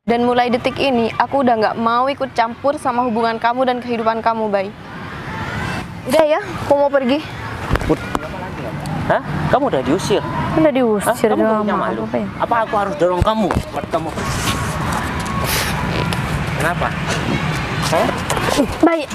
Dan mulai detik ini, aku udah nggak mau ikut campur sama hubungan kamu dan kehidupan kamu, Bay. Udah ya, aku mau pergi. Hah? Kamu udah diusir? Udah diusir, kamu udah punya malu? Apa aku harus dorong kamu buat kamu? Kenapa? Hah? Bay.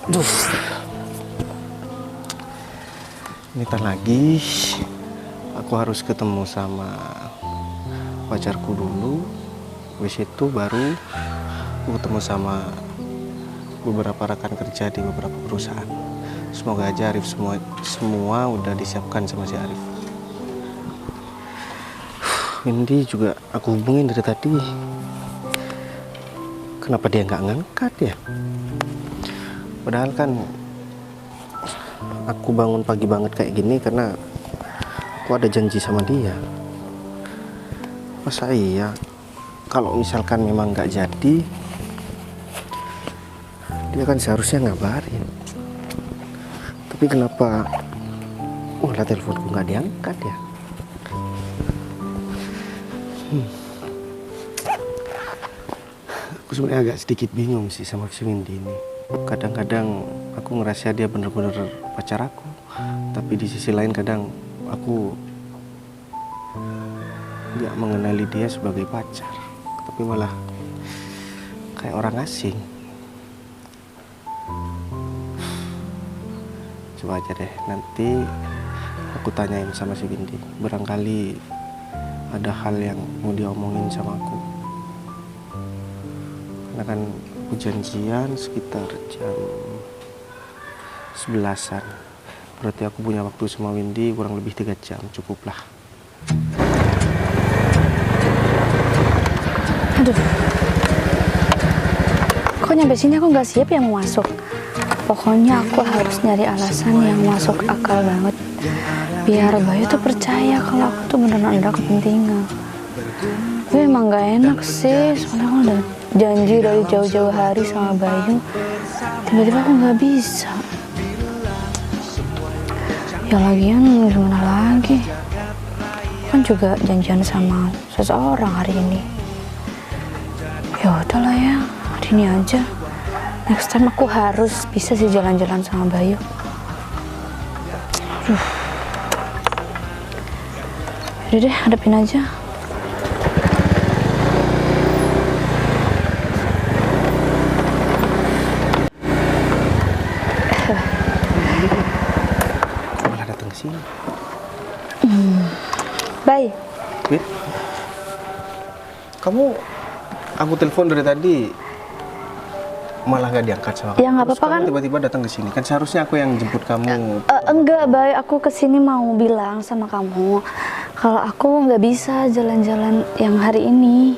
Duh. Ntar lagi aku harus ketemu sama pacarku dulu. Habis itu baru aku ketemu sama beberapa rekan kerja di beberapa perusahaan. Semoga aja Arif semua udah disiapkan sama si Arif. Windy juga aku hubungin dari tadi. Kenapa dia nggak ngangkat ya? Padahal kan aku bangun pagi banget kayak gini karena aku ada janji sama dia. Masa iya kalau misalkan memang nggak jadi, dia kan seharusnya ngabarin. Tapi kenapa malah teleponku nggak diangkat ya? Aku sebenarnya agak sedikit bingung sih sama si Windy ini. Kadang-kadang aku ngerasa dia bener-bener pacar aku, tapi di sisi lain kadang aku nggak mengenali dia sebagai pacar, tapi malah kayak orang asing. Coba aja deh, nanti aku tanyain sama si Windy. Barangkali ada hal yang mau diomongin sama aku. Karena kan aku janjian sekitar jam 11-an. Berarti aku punya waktu sama Windy kurang lebih 3 jam, cukuplah. Aduh, kok nyampe sini aku nggak siap ya mau masuk. Pokoknya aku harus nyari alasan yang masuk akal banget, biar Bayu tuh percaya kalau aku tuh beneran ada kepentingan. Tapi emang nggak enak sih, soalnya aku udah janji dari jauh-jauh hari sama Bayu, tiba-tiba aku nggak bisa. Ya lagian gimana lagi, kan juga janjian sama seseorang hari ini. Ya udahlah ya, hari ini aja. Next time aku harus bisa sih jalan-jalan sama Bayu. Udah deh, hadapin aja. Malah datang ke sini. Bye. Wait. Aku telepon dari tadi malah gak diangkat sama kamu. Ya nggak apa-apa kan? Tiba-tiba datang ke sini. Kan seharusnya aku yang jemput kamu. Enggak, Bay. Aku kesini mau bilang sama kamu kalau aku nggak bisa jalan-jalan yang hari ini.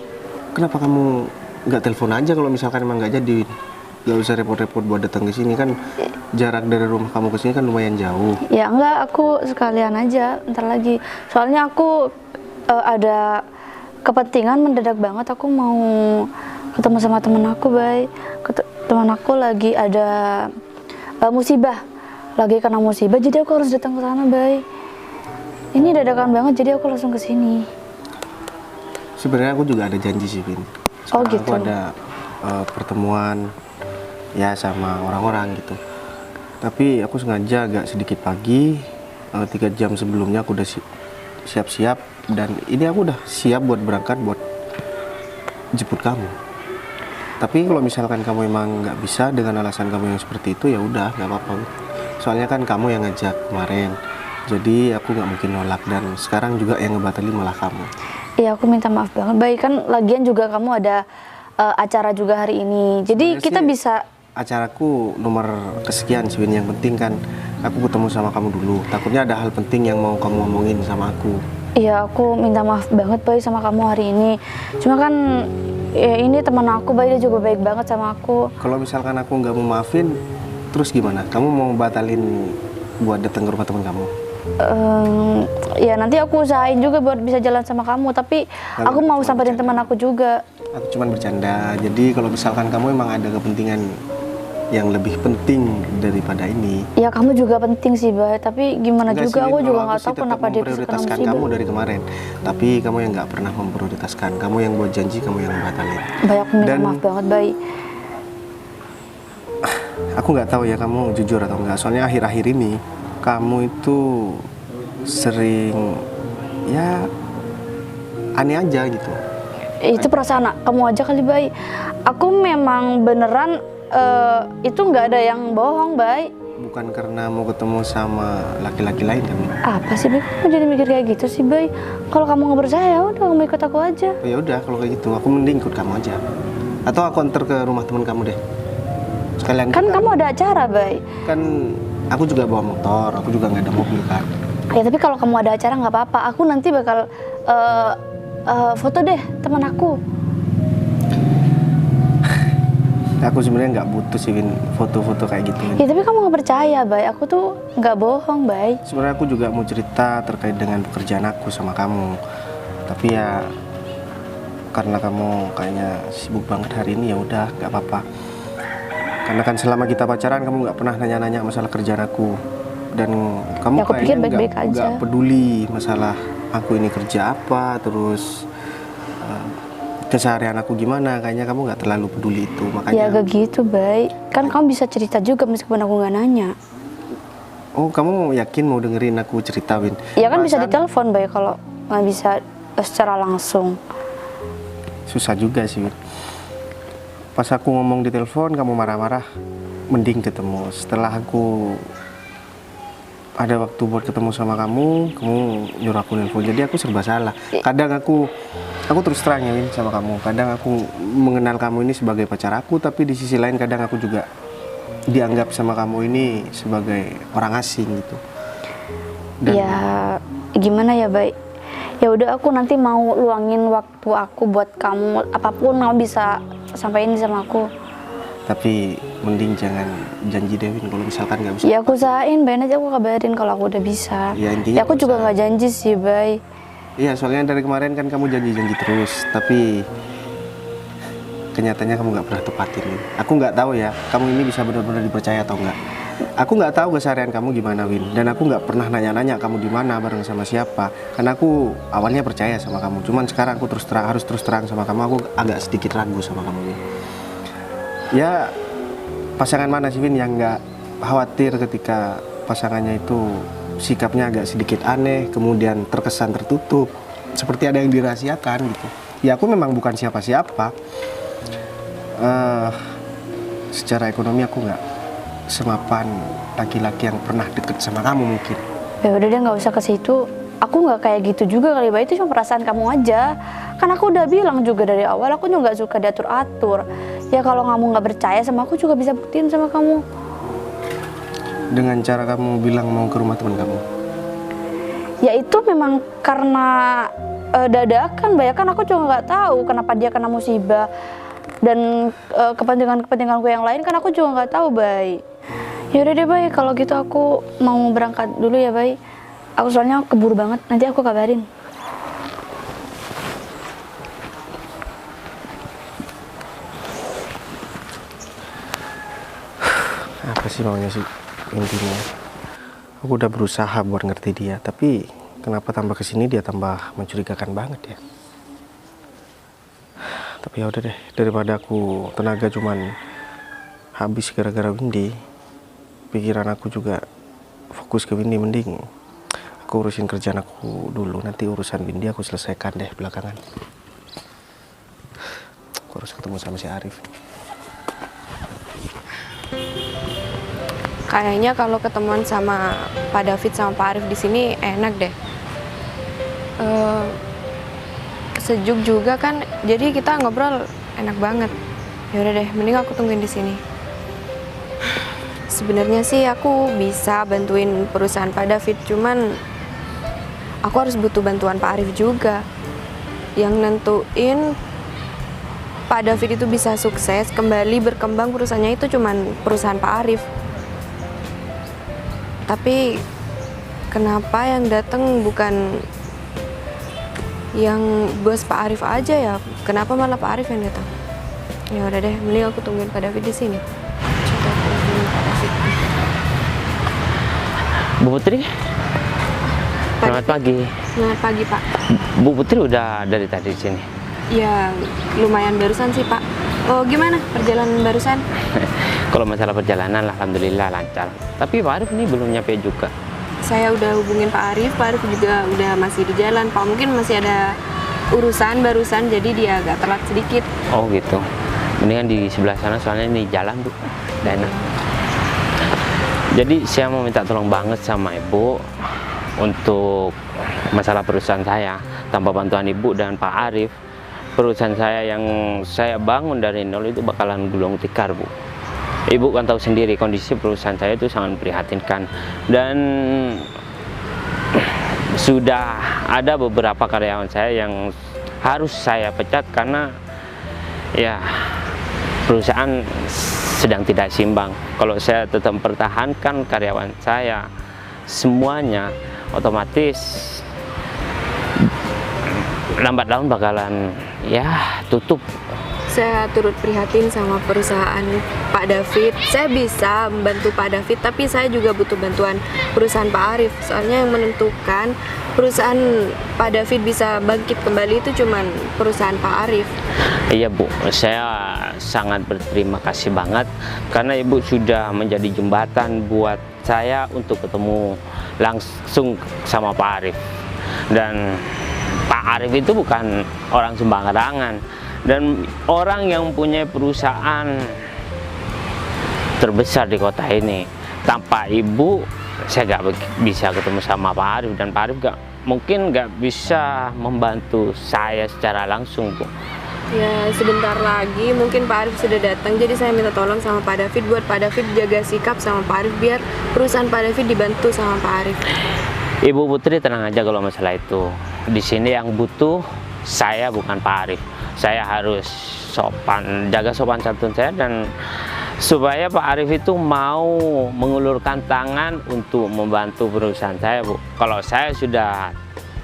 Kenapa kamu nggak telepon aja kalau misalkan emang nggak jadi? Gak usah repot-repot buat datang ke sini, kan jarak dari rumah kamu ke sini kan lumayan jauh. Ya enggak, aku sekalian aja ntar lagi. Soalnya aku ada kepentingan mendadak banget. Aku mau ketemu sama temen aku, Bay. Teman aku lagi ada musibah, lagi kena musibah, jadi aku harus datang ke sana, Bay. Ini dadakan banget, jadi aku langsung ke sini. Sebenarnya aku juga ada janji sih, Vin. Oh gitu. Aku ada pertemuan ya sama orang-orang gitu. Tapi aku sengaja agak sedikit pagi, 3 jam sebelumnya aku udah siap-siap, dan ini aku udah siap buat berangkat buat jemput kamu. Tapi kalau misalkan kamu emang nggak bisa dengan alasan kamu yang seperti itu, ya udah nggak apa-apa. Soalnya kan kamu yang ngajak kemarin, jadi aku nggak mungkin nolak, dan sekarang juga yang ngebatalin malah kamu. Iya, aku minta maaf banget. Baik, kan lagian juga kamu ada acara juga hari ini, jadi Sebenarnya kita sih, bisa. acaraku nomor kesekian sih, Win. Yang penting kan aku ketemu sama kamu dulu. Takutnya ada hal penting yang mau kamu ngomongin sama aku. Iya, aku minta maaf banget, Bay, sama kamu hari ini. Cuma kan ya ini teman aku, Bay, dia juga baik banget sama aku. Kalau misalkan aku nggak mau maafin, terus gimana? Kamu mau batalin buat datang ke rumah teman kamu? Ya nanti aku usahain juga buat bisa jalan sama kamu, tapi Kalau aku mau cuma samperin bercanda. teman aku juga. Aku cuman bercanda. Jadi kalau misalkan kamu emang ada kepentingan yang lebih penting daripada ini, Ya kamu juga penting sih, Bay. Tapi gimana enggak juga sih, aku Win, juga kalau nggak sih tahu tetap kenapa dia bisa kena memprioritaskan musibah. kamu dari kemarin. Tapi kamu yang nggak pernah memprioritaskan. Kamu yang buat janji, kamu yang batalin. Bay, aku minta Dan- maaf banget, Bay. Aku nggak tahu ya kamu jujur atau enggak. Soalnya akhir-akhir ini kamu itu sering ya aneh aja gitu. Itu perasaan kamu aja kali, Bay. Aku memang beneran itu nggak ada yang bohong, Bay. Bukan karena mau ketemu sama laki-laki lain kan? Apa sih, Bay? Kamu jadi mikir kayak gitu sih, Bay? Kalau kamu nggak percaya, ya udah kamu ikut aku aja. Oh, ya udah kalau kayak gitu, aku mending ikut kamu aja. Atau aku antar ke rumah teman kamu deh. Sekalian Kan kita- kamu ada acara, Bay. kan aku juga bawa motor, aku juga nggak ada mobil kan. Ya tapi kalau kamu ada acara nggak apa-apa. Aku nanti bakal foto deh teman aku. Aku sebenarnya nggak butuh sih Win, foto-foto kayak gitu Win. Ya tapi kamu nggak percaya, Bay. Aku tuh nggak bohong, Bay. Sebenarnya aku juga mau cerita terkait dengan pekerjaan aku sama kamu. Tapi ya karena kamu kayaknya sibuk banget hari ini, ya udah nggak apa-apa. Karena kan selama kita pacaran kamu nggak pernah nanya-nanya masalah kerjaan aku. Dan kamu Ya, aku pikir kayaknya baik-baik aja. nggak peduli masalah aku ini kerja apa, terus keseharian aku gimana. Kayaknya kamu nggak terlalu peduli itu. Ya Makanya gak gitu, Bay. Kan kamu bisa cerita juga meskipun aku nggak nanya. oh, kamu yakin mau dengerin aku cerita, Win? Ya kan bisa Perasaan- ditelepon, Bay, kalau nggak bisa secara langsung. Susah juga sih, Win. Pas aku ngomong di telepon kamu marah-marah, mending ketemu. Setelah aku ada waktu buat ketemu sama kamu nyuruh aku nelpon. Jadi aku serba salah. Kadang aku terus terang ya, Win, sama kamu. Kadang aku mengenal kamu ini sebagai pacar aku, tapi di sisi lain kadang aku juga dianggap sama kamu ini sebagai orang asing gitu. Dan Ya gimana ya, Bay? Ya udah, aku nanti mau luangin waktu aku buat kamu. Apapun kamu bisa sampaikan sama aku. tapi mending jangan janji deh, Win, kalau misalkan nggak bisa. Ya aku usahain, Bay, aja aku kabarin kalau aku udah bisa. Ya, intinya Ya aku juga usaha. nggak janji sih, Bay. Iya, soalnya dari kemarin kan kamu janji-janji terus, tapi kenyataannya kamu nggak pernah tepatin. Win. Aku nggak tahu ya, kamu ini bisa benar-benar dipercaya atau enggak. Aku nggak tahu keseharian kamu gimana, Win, dan aku nggak pernah nanya-nanya kamu di mana, bareng sama siapa. Karena aku awalnya percaya sama kamu, cuman sekarang aku harus terus terang sama kamu. Aku agak sedikit ragu sama kamu, Win. Ya, pasangan mana sih, Win, yang nggak khawatir ketika pasangannya itu sikapnya agak sedikit aneh, kemudian terkesan tertutup, seperti ada yang dirahasiakan gitu. Ya aku memang bukan siapa-siapa. Secara ekonomi aku nggak semapan laki-laki yang pernah deket sama kamu mungkin. Ya udah deh, nggak usah ke situ. Aku nggak kayak gitu juga kali, Bay. Itu cuma perasaan kamu aja. Kan aku udah bilang juga dari awal, aku juga nggak suka diatur-atur. Ya kalau kamu nggak percaya sama aku, juga bisa buktiin sama kamu. Dengan cara kamu bilang mau ke rumah teman kamu. Ya itu memang karena dadakan, Bay. Kan aku juga nggak tahu kenapa dia kena musibah. Dan kepentingan-kepentinganku yang lain kan aku juga nggak tahu, Bay. Yaudah deh, Bay, kalau gitu aku mau berangkat dulu ya, Bay. Aku soalnya keburu banget, nanti aku kabarin. Apa sih maunya sih intinya? Aku udah berusaha buat ngerti dia, tapi kenapa tambah kesini dia tambah mencurigakan banget ya? Tapi ya udah deh, daripada aku tenaga cuman habis gara-gara Windy, pikiran aku juga fokus ke Windy. Mending aku urusin kerjaan aku dulu, nanti urusan Windy aku selesaikan deh belakangan. Aku harus ketemu sama si Arif. Kayaknya kalau ketemuan sama Pak David sama Pak Arif di sini enak deh. Sejuk juga kan, jadi kita ngobrol enak banget. Yaudah deh, mending aku tungguin di sini. Sebenarnya sih aku bisa bantuin perusahaan Pak David, cuman aku harus butuh bantuan Pak Arif juga. Yang nentuin Pak David itu bisa sukses, kembali berkembang perusahaannya itu cuman perusahaan Pak Arif. Tapi kenapa yang datang bukan yang bos Pak Arif aja ya? Kenapa malah Pak Arif yang datang? Ya udah deh, mending aku tungguin Pak David di sini. Coba aku tungguin Pak David. Bu Putri, selamat pagi. Selamat pagi Pak. Bu Putri udah dari tadi di sini. Ya lumayan barusan sih Pak. Oh gimana perjalanan barusan? Kalau masalah perjalanan, alhamdulillah lancar. Tapi Pak Arif ini belum nyampe juga. Saya udah hubungin Pak Arif juga udah masih di jalan Pak. Mungkin masih ada urusan barusan, jadi dia agak telat sedikit. Oh gitu. Mendingan di sebelah sana soalnya ini jalan Bu, udah enak. Jadi saya mau minta tolong banget sama Ibu untuk masalah perusahaan saya. Tanpa bantuan Ibu dan Pak Arif, perusahaan saya yang saya bangun dari nol itu bakalan gulung tikar Bu. Ibu kan tahu sendiri kondisi perusahaan saya itu sangat memprihatinkan, dan sudah ada beberapa karyawan saya yang harus saya pecat karena ya perusahaan sedang tidak seimbang. Kalau saya tetap mempertahankan karyawan saya semuanya, otomatis lambat laun bakalan ya tutup. Saya turut prihatin sama perusahaan Pak David. Saya bisa membantu Pak David, tapi saya juga butuh bantuan perusahaan Pak Arif. Soalnya yang menentukan perusahaan Pak David bisa bangkit kembali itu cuman perusahaan Pak Arif. Iya Bu, saya sangat berterima kasih banget karena Ibu sudah menjadi jembatan buat saya untuk ketemu langsung sama Pak Arif. Dan Pak Arif itu bukan orang sembarangan, dan orang yang punya perusahaan terbesar di kota ini. Tanpa Ibu, saya gak bisa ketemu sama Pak Arif, dan Pak Arif mungkin gak bisa membantu saya secara langsung Bu. Ya sebentar lagi mungkin Pak Arif sudah datang, jadi saya minta tolong sama Pak David buat Pak David jaga sikap sama Pak Arif biar perusahaan Pak David dibantu sama Pak Arif. Ibu Putri tenang aja kalau masalah itu. Di sini yang butuh saya bukan Pak Arif. Saya harus sopan, jaga sopan santun saya, dan supaya Pak Arif itu mau mengulurkan tangan untuk membantu perusahaan saya Bu. Kalau saya sudah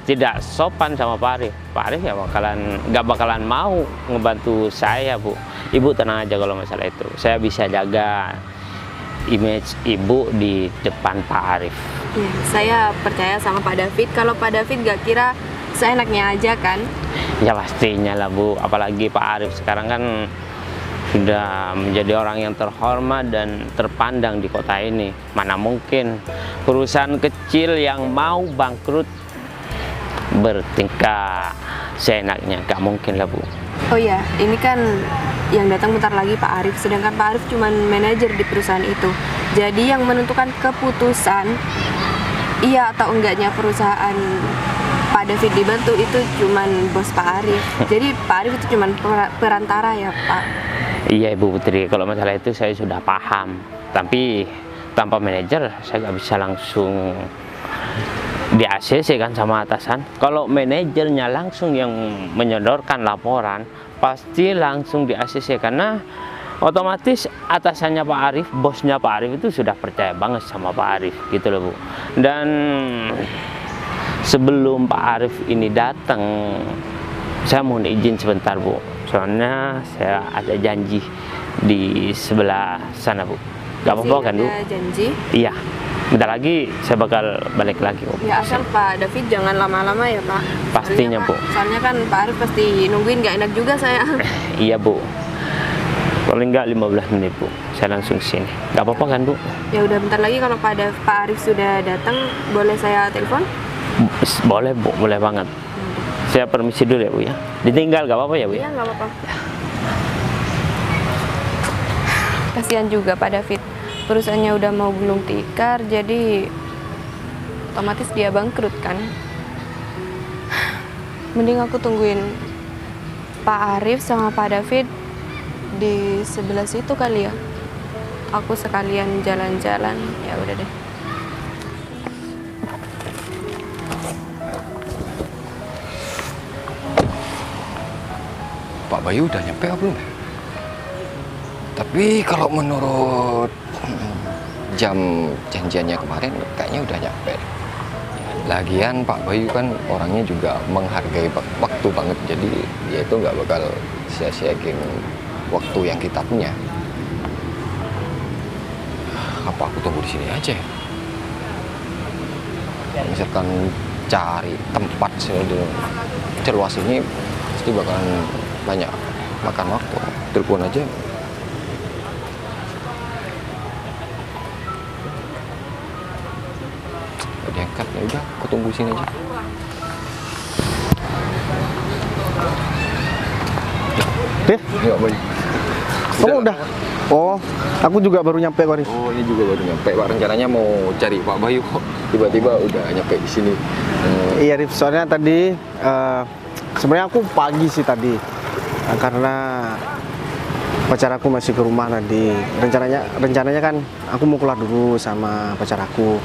tidak sopan sama Pak Arif ya nggak bakalan mau ngebantu saya Bu. Ibu tenang aja kalau masalah itu. Saya bisa jaga image Ibu di depan Pak Arif. Ya, saya percaya sama Pak David. Kalau Pak David gak kira seenaknya aja kan? Ya pastinya lah Bu, apalagi Pak Arif sekarang kan sudah menjadi orang yang terhormat dan terpandang di kota ini. Mana mungkin perusahaan kecil yang mau bangkrut bertingkah seenaknya, gak mungkin lah Bu. Oh ya, ini kan yang datang bentar lagi Pak Arif, sedangkan Pak Arif cuma manajer di perusahaan itu. Jadi yang menentukan keputusan iya atau enggaknya perusahaan Pak David dibantu itu cuman bos Pak Arif. Jadi Pak Arif itu cuman perantara ya Pak. Iya Ibu Putri, kalau masalah itu saya sudah paham. Tapi tanpa manajer saya nggak bisa langsung di ACC kan sama atasan. Kalau manajernya langsung yang menyodorkan laporan, pasti langsung di ACC karena otomatis atasannya Pak Arif, bosnya Pak Arif itu sudah percaya banget sama Pak Arif gitu loh Bu. Dan sebelum Pak Arif ini datang, saya mohon izin sebentar Bu, soalnya saya ada janji di sebelah sana Bu. Gak apa-apa kan Bu? Ada janji? Iya, bentar lagi saya bakal balik lagi Bu. Ya asal Pak David jangan lama-lama ya Pak. Pastinya Bu. Soalnya kan Pak Arif pasti nungguin, gak enak juga saya. Iya Bu, paling nggak 15 menit Bu, saya langsung sini. Gak apa-apa kan Bu? Ya udah bentar lagi kalau Pak Arif sudah datang, boleh saya telepon? Boleh Bu, boleh banget. Saya permisi dulu ya Bu ya. Ditinggal gak apa-apa ya Bu ya? Iya nggak apa-apa. Kasihan juga Pak David, perusahaannya udah mau gulung tikar, jadi otomatis dia bangkrut kan. Mending aku tungguin Pak Arif sama Pak David di sebelah situ kali ya. Aku sekalian jalan-jalan, ya udah deh. Pak Bayu udah nyampe apa belum? Tapi kalau menurut jam janjiannya kemarin kayaknya udah nyampe. Lagian Pak Bayu kan orangnya juga menghargai waktu banget, jadi dia itu nggak bakal sia-siain waktu yang kita punya. Apa aku tunggu di sini aja ya? Misalkan cari tempat seluas ini pasti bakalan banyak makan waktu. Telepon aja. Diangkat, ya udah aku tunggu sini aja. Rif, Iya Pak Bayu. kamu udah? Oh, aku juga baru nyampe kok, Rif. Oh, ini juga baru nyampe Pak. Rencananya mau cari Pak Bayu kok. Tiba-tiba udah nyampe di sini. Iya, Rif, soalnya tadi sebenarnya aku pagi sih tadi. Karena pacar aku masih ke rumah tadi. Rencananya kan aku mau keluar dulu sama pacar aku.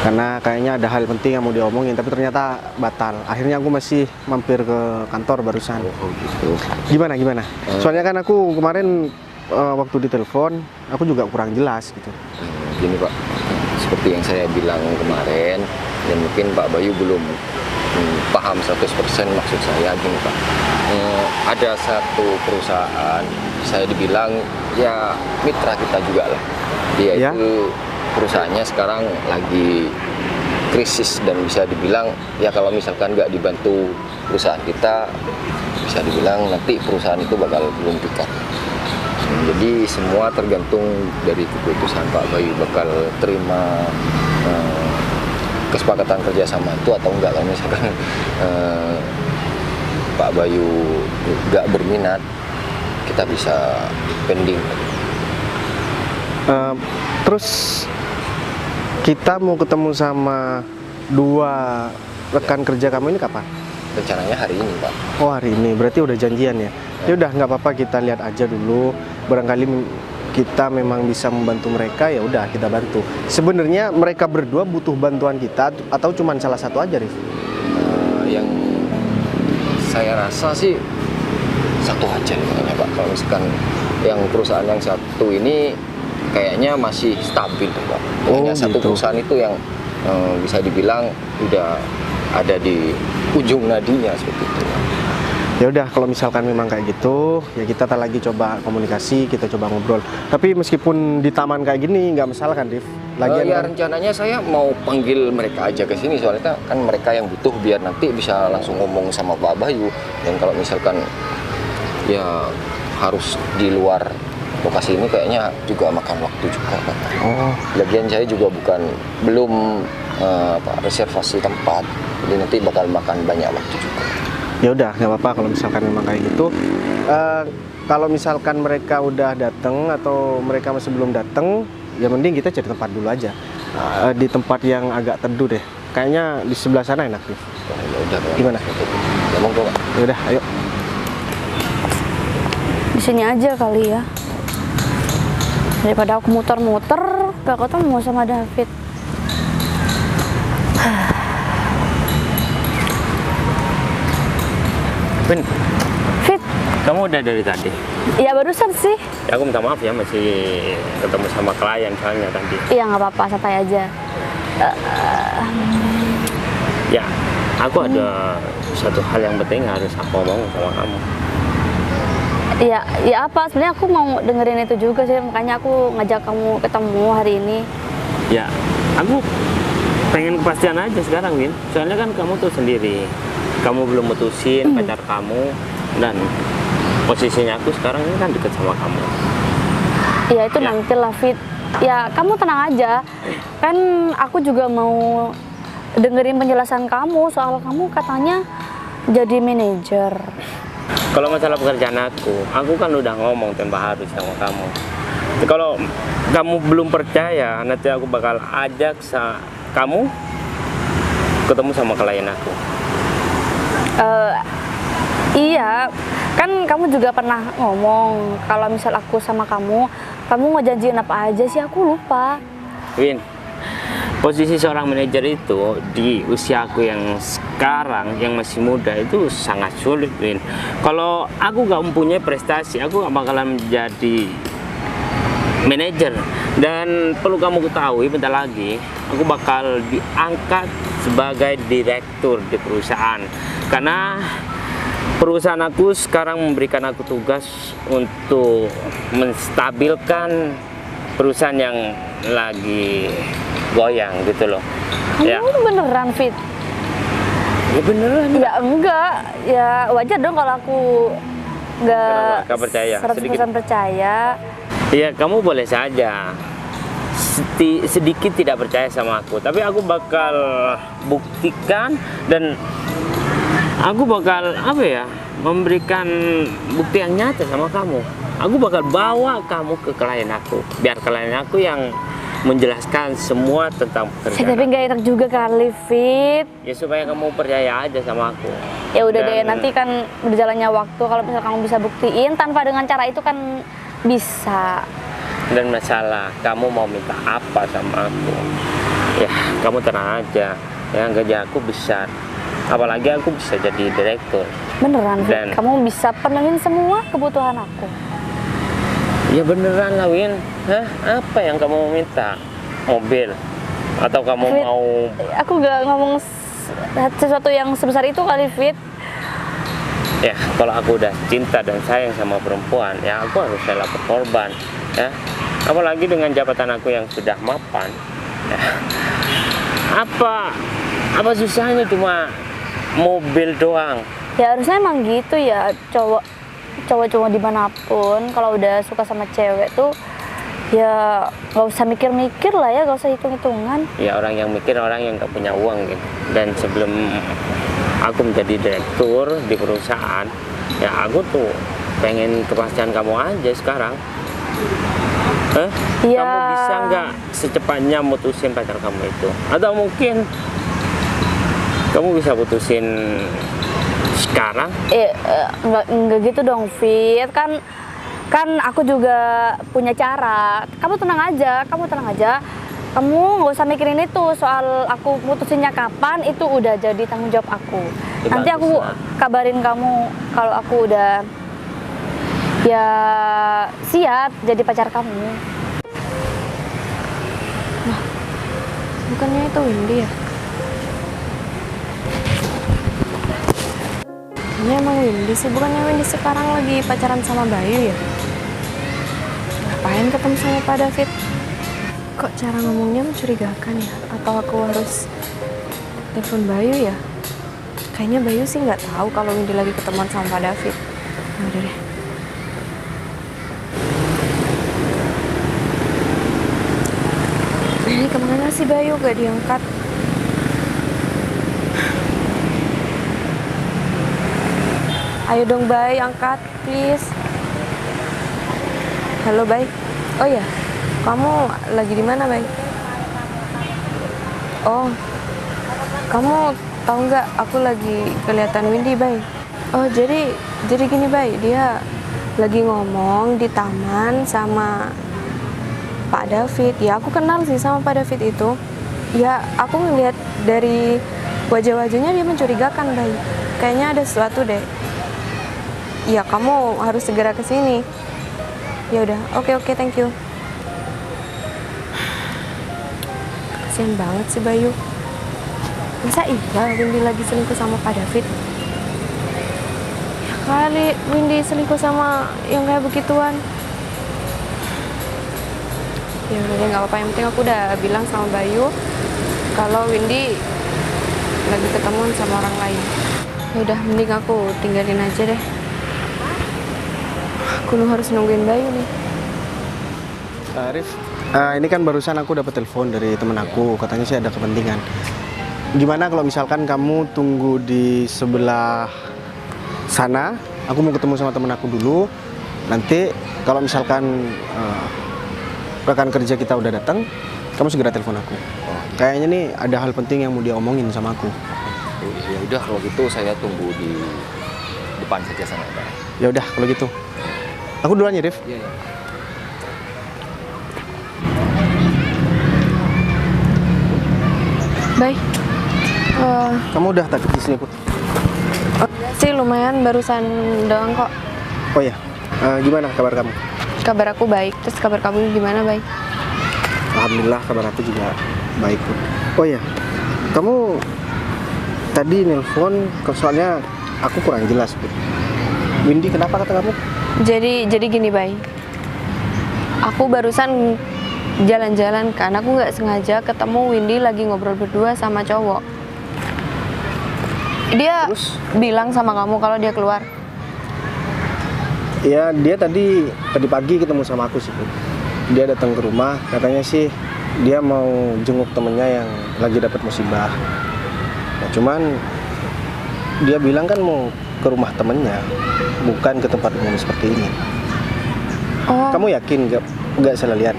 Karena kayaknya ada hal penting yang mau diomongin, tapi ternyata batal. Akhirnya aku masih mampir ke kantor barusan. Oh gitu. Gimana? Soalnya kan aku kemarin waktu ditelepon, aku juga kurang jelas gitu. Gini Pak, seperti yang saya bilang kemarin, dan mungkin Pak Bayu belum paham 100% maksud saya. Gini Pak, ada satu perusahaan, saya dibilang ya mitra kita juga lah. Dia Ya? itu perusahaannya sekarang lagi krisis, dan bisa dibilang ya kalau misalkan nggak dibantu perusahaan kita, bisa dibilang nanti perusahaan itu bakal gulung tikar. Jadi semua tergantung dari keputusan Pak Bayu bakal terima kesepakatan kerjasama itu atau enggak. Kalau misalkan Pak Bayu nggak berminat, kita bisa pending. Terus kita mau ketemu sama 2 rekan kerja kamu ini kapan? Rencananya hari ini Pak. Oh, hari ini, berarti udah janjian ya? Ya udah, nggak apa-apa, kita lihat aja dulu. Barangkali kita memang bisa membantu mereka, ya udah kita bantu. Sebenarnya mereka berdua butuh bantuan kita atau cuma salah satu aja, Rif? Yang saya rasa sih satu aja nih kayaknya Pak. Kalau misalkan yang perusahaan yang satu ini kayaknya masih stabil Pak. Kayaknya satu gitu. perusahaan itu yang bisa dibilang udah ada di ujung nadinya seperti itu. Ya udah, kalau misalkan memang kayak gitu, ya kita lagi coba komunikasi, kita coba ngobrol. Tapi meskipun di taman kayak gini nggak masalah kan, Rif? Lagian Ya kan- rencananya saya mau panggil mereka aja ke sini, soalnya kan mereka yang butuh biar nanti bisa langsung ngomong sama Pak Bayu. Dan kalau misalkan ya harus di luar lokasi ini kayaknya juga makan waktu juga Pak. Oh, Lagian saya juga belum reservasi tempat, jadi nanti bakal makan banyak waktu juga. ya udah, nggak apa-apa kalau misalkan memang kayak gitu. Kalau misalkan mereka udah datang atau mereka masih belum datang, ya mending kita cari tempat dulu aja. Di tempat yang agak teduh deh. Kayaknya di sebelah sana enak, Rif. Ya udah, Pak. Gimana? Ya monggo Pak. Ya udah, ayo. Di sini aja kali ya. Daripada aku muter-muter, gak ketemu sama David. Vin, Fit, kamu udah dari tadi? ya barusan sih. Ya, aku minta maaf ya, masih ketemu sama klien soalnya tadi. Iya nggak apa-apa, santai aja. Ya, aku ada satu hal yang penting harus aku ngomong sama kamu. Ya apa? Sebenarnya aku mau dengerin itu juga sih, makanya aku ngajak kamu ketemu hari ini. Ya, aku pengen kepastian aja sekarang, Win. Soalnya kan kamu tuh sendiri, kamu belum mutusin pacar kamu, dan posisinya aku sekarang ini kan deket sama kamu. Ya itu Ya. nantilah Fit. Ya kamu tenang aja. Kan aku juga mau dengerin penjelasan kamu soal kamu katanya jadi manajer. Kalau masalah pekerjaan aku kan udah ngomong tanpa harus sama kamu. Kalau kamu belum percaya, nanti aku bakal ajak kamu ketemu sama klien aku. Iya, kan kamu juga pernah ngomong kalau misal aku sama kamu ngejanjiin apa aja sih, aku lupa. Win, posisi seorang manajer itu di usia aku yang sekarang, yang masih muda, itu sangat sulit, Win. Kalau aku gak mempunyai prestasi, aku gak bakalan menjadi manajer. Dan perlu kamu ketahui, bentar lagi aku bakal diangkat sebagai direktur di perusahaan. Karena perusahaan aku sekarang memberikan aku tugas untuk menstabilkan perusahaan yang lagi goyang gitu loh. Ya, Kamu beneran Fit? ya beneran. Ya enggak, ya wajar dong kalau aku nggak Kenapa? Nggak percaya? 100% percaya. Ya kamu boleh saja sedikit tidak percaya sama aku, tapi aku bakal buktikan dan aku bakal apa ya, memberikan bukti yang nyata sama kamu. Aku bakal bawa kamu ke klien aku, biar klien aku yang menjelaskan semua tentang Tapi pekerjaan. nggak enak juga kali Fit. Ya supaya kamu percaya aja sama aku. Ya udah deh, Dan- nanti kan berjalannya waktu kalau misal kamu bisa buktiin tanpa dengan cara itu kan bisa. Dan masalah kamu mau minta apa sama aku, ya kamu tenang aja. Ya gaji aku besar, apalagi aku bisa jadi direktur. Beneran Fit, Dan- kamu bisa penuhin semua kebutuhan aku. Ya beneran lah Win. Hah? Apa yang kamu mau minta? Mobil? Atau kamu Fit, mau... Aku nggak ngomong sesuatu yang sebesar itu kali Fit. Ya kalau aku udah cinta dan sayang sama perempuan, ya aku harus rela berkorban. Ya, apalagi dengan jabatan aku yang sudah mapan. Ya. Apa susahnya cuma mobil doang? Ya harusnya emang gitu ya, cowok dimanapun kalau udah suka sama cewek tuh ya nggak usah mikir-mikir lah ya, nggak usah hitung-hitungan. Ya orang yang mikir orang yang nggak punya uang gitu. Dan sebelum aku menjadi direktur di perusahaan, ya aku tuh pengen kepastian kamu aja sekarang. Ya. Kamu bisa nggak secepatnya mutusin pacar kamu itu? Atau mungkin kamu bisa putusin sekarang? Nggak gitu dong Fit, kan aku juga punya cara. Kamu tenang aja. Kamu nggak usah mikirin itu, soal aku mutusinnya kapan itu udah jadi tanggung jawab aku. Ya, Nanti bagus aku lah. kabarin kamu kalau aku udah ya siap jadi pacar kamu. Bukannya itu Windy ya? Ini emang Windy sih, bukannya Windy sekarang lagi pacaran sama Bayu ya? Ngapain ketemu sama Pak David? Kok cara ngomongnya mencurigakan ya? Atau aku harus telepon Bayu ya? Kayaknya Bayu sih nggak tahu kalau Windy lagi ketemuan sama Pak David. Nah, udah deh. Ini kemana sih Bayu? Gak diangkat. Ayo dong Bay, angkat please. Halo Bay. Oh ya, kamu lagi di mana Bay? Oh, kamu tahu nggak? Aku lagi kelihatan Windy Bay. Oh jadi gini Bay, dia lagi ngomong di taman sama Pak David. Ya aku kenal sih sama Pak David itu. Ya aku ngeliat dari wajah-wajahnya dia mencurigakan Bay. Kayaknya ada sesuatu deh. Ya kamu harus segera ke sini. Ya udah, oke, thank you. Kasian banget sih Bayu. Masa iya Windy lagi selingkuh sama Pak David? Ya kali Windy selingkuh sama yang kayak begituan. Ya udah deh, nggak apa-apa. Yang penting aku udah bilang sama Bayu kalau Windy lagi ketemuan sama orang lain. Ya udah, mending aku tinggalin aja deh. Aku harus nungguin Bayu nih. Arif, ini kan barusan aku dapat telepon dari temen aku, katanya sih ada kepentingan. Gimana kalau misalkan kamu tunggu di sebelah sana, aku mau ketemu sama temen aku dulu. Nanti kalau misalkan rekan kerja kita udah datang, kamu segera telepon aku. Kayaknya nih ada hal penting yang mau dia omongin sama aku. Ya udah kalau gitu saya tunggu di depan saja sana Pak. Ya udah kalau gitu. Aku duluan ya, Rif. Iya. Baik. Kamu udah tadi di sini, Put? Sih lumayan, barusan doang kok. Oh ya, gimana kabar kamu? Kabar aku baik. Terus kabar kamu gimana, Bay? Alhamdulillah kabar aku juga baik, Put. Oh ya, Kamu tadi nelpon, soalnya aku kurang jelas, Put. Windy kenapa kata kamu? Jadi gini, Bay. Aku barusan jalan-jalan kan, aku nggak sengaja ketemu Windy lagi ngobrol berdua sama cowok. Dia Terus? bilang sama kamu kalau dia keluar. Ya, dia tadi pagi ketemu sama aku sih, Put. Dia datang ke rumah, katanya sih dia mau jenguk temennya yang lagi dapat musibah. Nah, cuman dia bilang kan mau ke rumah temennya, bukan ke tempat umum seperti ini. Oh, Kamu yakin nggak salah lihat?